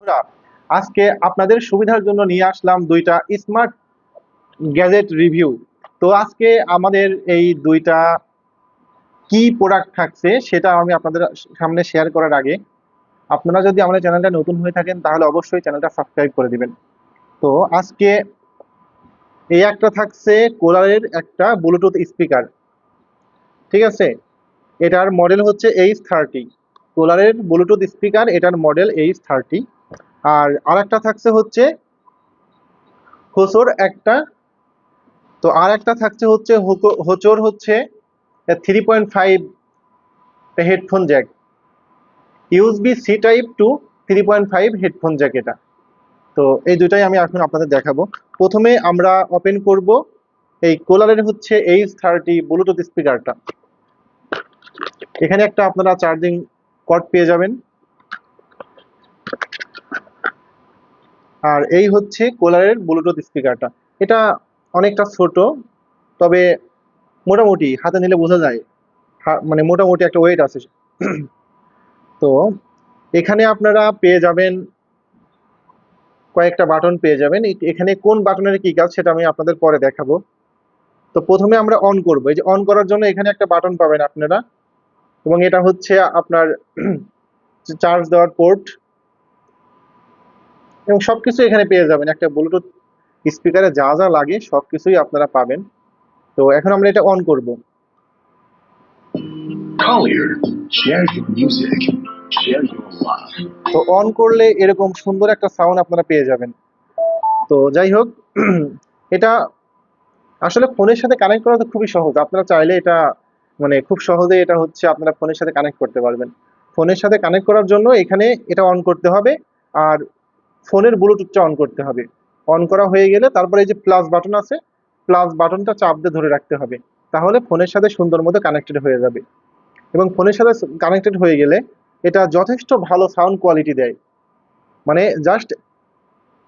বন্ধুরা, আজকে আপনাদের সুবিধার জন্য নিয়ে আসলাম দুইটা স্মার্ট গ্যাজেট রিভিউ। তো আজকে আমাদের এই দুইটা কি প্রোডাক্ট থাকছে সেটা আমি আপনাদের সামনে শেয়ার করার আগে আপনারা যদি আমাদের চ্যানেলটা নতুন হয়ে থাকেন তাহলে অবশ্যই চ্যানেলটা সাবস্ক্রাইব করে দিবেন। তো আজকে এই একটা থাকছে কোলারের একটা ব্লুটুথ স্পিকার, ঠিক আছে। এটার মডেল হচ্ছে H30, কোলারের ব্লুটুথ স্পিকার, এটার মডেল H30। আর আরেকটা থাকছে হচ্ছে হোসোর একটা, তো আর একটা থাকছে হচ্ছে হোচোর হচ্ছে 3.5 headphone jack, USB C type to 3.5 headphone jack এটা। তো এই দুটাই আমি এখন আপনাদের দেখাবো। প্রথমে আমরা ওপেন করব এই কোলারের হচ্ছে H30 ব্লুটুথ স্পিকারটা। এখানে একটা আপনারা চার্জিং কর্ড পেয়ে যাবেন। আর এই হচ্ছে কোলারের ব্লুটুথ স্পিকারটা। এটা অনেকটা ছোট, তবে মোটামুটি হাতে নিলে বোঝা যায়, মানে মোটামুটি একটা ওয়েট আছে। তো এখানে আপনারা পেয়ে যাবেন কয়েকটা বাটন পেয়ে যাবেন। এখানে কোন বাটনের কি কাজ সেটা আমি আপনাদের পরে দেখাবো। তো প্রথমে আমরা অন করব। এই যে অন করার জন্য এখানে একটা বাটন পাবেন আপনারা, এবং এটা হচ্ছে আপনার চার্জ দেওয়ার পোর্ট, এবং সবকিছু এখানে পেয়ে যাবেন। একটা ব্লুটুথ স্পিকারে যা যা লাগে সবকিছুই আপনারা পাবেন। তো এখন আমরা এটা অন করব। তো অন করলে এরকম সুন্দর একটা সাউন্ড আপনারা পেয়ে যাবেন। তো যাই হোক, এটা আসলে ফোনের সাথে কানেক্ট করা তো খুবই সহজ। আপনারা চাইলে এটা মানে খুব সহজে এটা হচ্ছে আপনারা ফোনের সাথে কানেক্ট করতে পারবেন। ফোনের সাথে কানেক্ট করার জন্য এখানে এটা অন করতে হবে, আর ফোনের ব্লুটুথটা অন করতে হবে। অন করা হয়ে গেলে তারপরে এই যে প্লাস বাটন আছে, প্লাস বাটনটা চাপ দিয়ে ধরে রাখতে হবে, তাহলে ফোনের সাথে সুন্দর মতো কানেক্টেড হয়ে যাবে। এবং ফোনের সাথে কানেক্টেড হয়ে গেলে এটা যথেষ্ট ভালো সাউন্ড কোয়ালিটি দেয়। মানে জাস্ট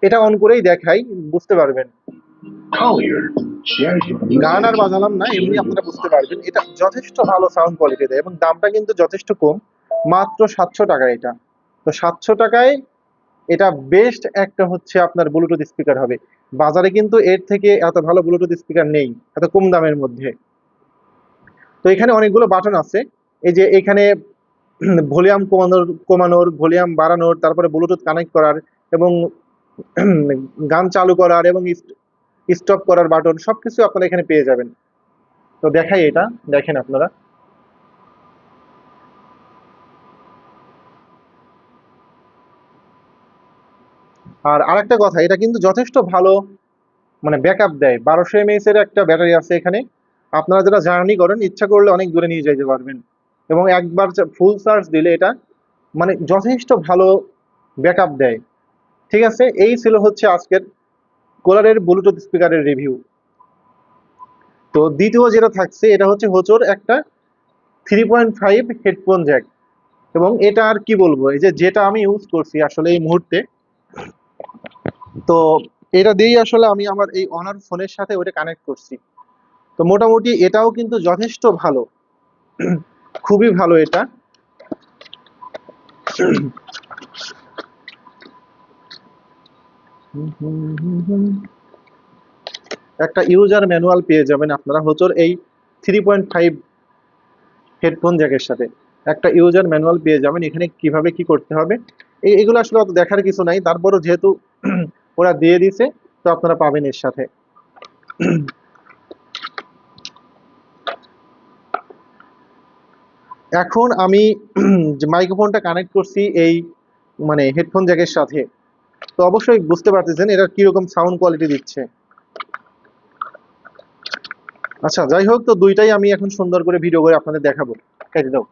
এটা অন করেই দেখাই, বুঝতে পারবেন। গান আর বাজালাম না, এমনি আপনারা বুঝতে পারবেন এটা যথেষ্ট ভালো সাউন্ড কোয়ালিটি দেয়। এবং দামটা কিন্তু যথেষ্ট কম, মাত্র 700 টাকা এটা। তো 700 টাকায় এটা বেস্ট একটা হচ্ছে আপনার ব্লুটুথ স্পিকার হবে। বাজারে কিন্তু এর থেকে এত ভালো ব্লুটুথ স্পিকার নেই এত কম দামের মধ্যে। তো এখানে অনেকগুলো বাটন আছে। এই যে এখানে ভলিউম কমানোর, ভলিউম বাড়ানোর, তারপরে ব্লুটুথ কানেক্ট করার, এবং গান চালু করার, এবং স্টপ করার বাটন, সবকিছু আপনারা এখানে পেয়ে যাবেন। তো দেখাই, এটা দেখেন আপনারা। আর আরেকটা কথা, এটা কিন্তু যথেষ্ট ভালো মানে ব্যাকআপ দেয়। 1200 mAh এর একটা ব্যাটারি আছে এখানে। আপনারা যারা জার্নি করেন ইচ্ছা করলে অনেক দূরে নিয়ে যেতে পারবেন। এবং একবার ফুল চার্জ দিলে এটা মানে যথেষ্ট ভালো ব্যাকআপ দেয়। ঠিক আছে, এই ছিল হচ্ছে আজকের কোলারের ব্লুটুথ স্পিকারের রিভিউ। তো দ্বিতীয় যেটা থাকছে এটা হচ্ছে হোচোর একটা 3.5 হেডফোন জ্যাক। এবং এটা আর কি বলবো, এই যে যেটা আমি ইউজ করছি আসলে এই মুহূর্তে, তো এটা দিয়েই আসলে আমি আমার এই অনার ফোনের সাথে ওটা কানেক্ট করছি। তো মোটামুটি এটাও কিন্তু যথেষ্ট ভালো, খুবই ভালো এটা। একটা ইউজার ম্যানুয়াল পেয়ে যাবেন আপনারা হোচোর এই 3.5 হেডফোন জ্যাকের সাথে। একটা ইউজার ম্যানুয়াল পেয়ে যাবেন, এখানে কিভাবে কি করতে হবে এগুলো আসলে অত দেখার কিছু নাই, তারপরও যেহেতু ওরা দিয়ে দিছে তো আপনারা পাবেন এর সাথে। এখন আমি যে মাইক্রোফোনটা কানেক্ট করছি এই মানে হেডফোন জ্যাকের সাথে, তো অবশ্যই বুঝতে পারতেছেন এটা কিরকম সাউন্ড কোয়ালিটি দিচ্ছে। আচ্ছা যাই হোক, তো দুইটাই আমি এখন সুন্দর করে ভিডিও করে আপনাদের দেখাবো। কেটে দাও।